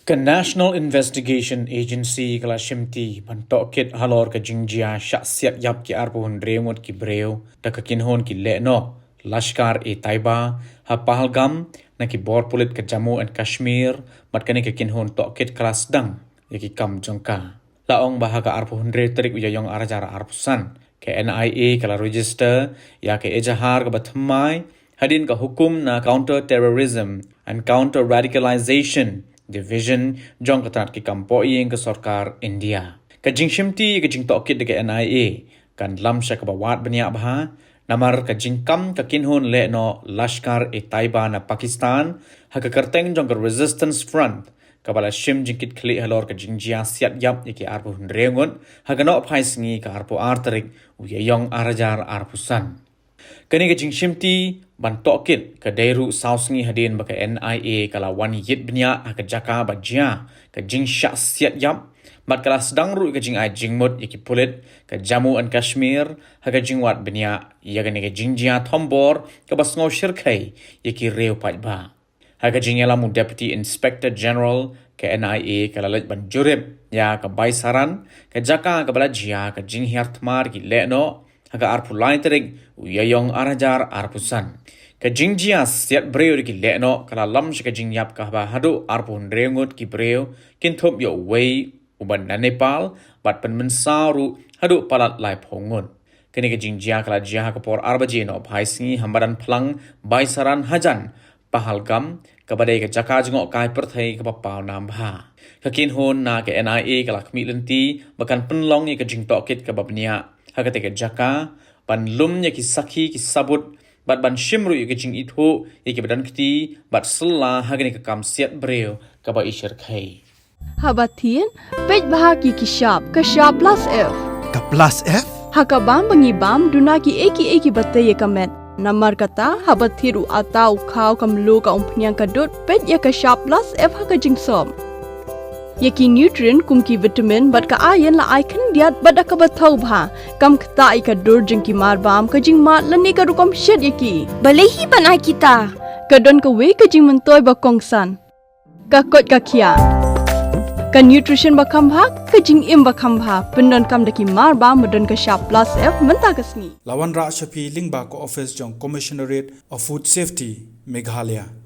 Ke National Investigation Agency kala shimti pantok kit halor ke jingjia syak siap yap ki arpuhun reungut ki breu da ke kinhon ki le'no Lashkar e Taiba ha Pahalgam na ki bor pulit ke Jammu and Kashmir mat kani ke kinhon tok kit kelas dang ya ki kam jongka laong bahaga arpuhun re terik uyayong arajara arpusan ke NIA kala register ya ke ejahar ke bathamai hadin ke hukum na counter terrorism and counter radicalization division jong katat ki kampoi ke sarkar India. Ka jingshimti ke jing tokit de ke NIA kan lam sya ke bawat banyak bah namar ka jingkam ka kinhon le no Lashkar e Taiba na Pakistan ha ka kerteng jong ke resistance front ka bala shim jingkit kli halor ka jingjia siat yap ki arpu reungut ha ka no phai sngi ka arpu arterik uyayong arajar arpusan. Kani ke jingshimti ban tokit ke dairu sausngi hadin baka NIA kala wan yit bnya ke jaka bajia ke jing syak siat yap mat kala sedang ru ke jing ai jingmut iki pulit ke Jammu and Kashmir ha ke jingwat bnya ya ke jingjia thombor ke basngau shirkai iki reu pat ba ha ke jingelamu Deputy Inspector General ke NIA kala lej ban jurib ya ke baisaran ke jaka ke balajia ke jing hiartmar ki leno haga arpu lain terik uyayong arajar arpusan. Ka jingjia siat breu ki le'no kala lam ka jingyap ka hadu arpu reungut ki breu kintup yo wei uban na Nepal bat penmensaru hadu palat lai pongun. Kini ka jingjia kala jia ka por arbaji no bhaisngi hambaran plang baisaran hajan Pahalgam kabadai ka jaka jengok kai perthai ka papau nam bha. Ka kinhon na ka NIA kala kmi lenti bakan penlong ka jingtok kit ka babnia hagate ke jaka ban lum ya ki sakhi ki sabut bat ban shimru ya ki jing ithu ya ki badan kiti bat sella hagani ka kam siat breu ka ba ishar khai habatin pej bahagi ki shop plus f Ka plus F? hakabam bangi bam duna ki eki batai kamet namar kata habathiru atau khau kamlu ka umpnyang kadut pej ya ka shop plus f haga jingsom yaki nutrient kumki vitamin bat ka ayan la icon diat bada ka bathau bha kam khta ka dur jing ki mar bam ka jing mat lani ka rukom shed yaki balehi bana kita ka don ka we ka jing mentoy ba kongsan ka kot ka khia ka nutrition ba kham bha ka jing im ba kham bha pendon kam daki mar bam don ka sharp plus f menta kasni Lawan Ra Shafi Lingba ko office jong Commissionerate of Food Safety Meghalaya.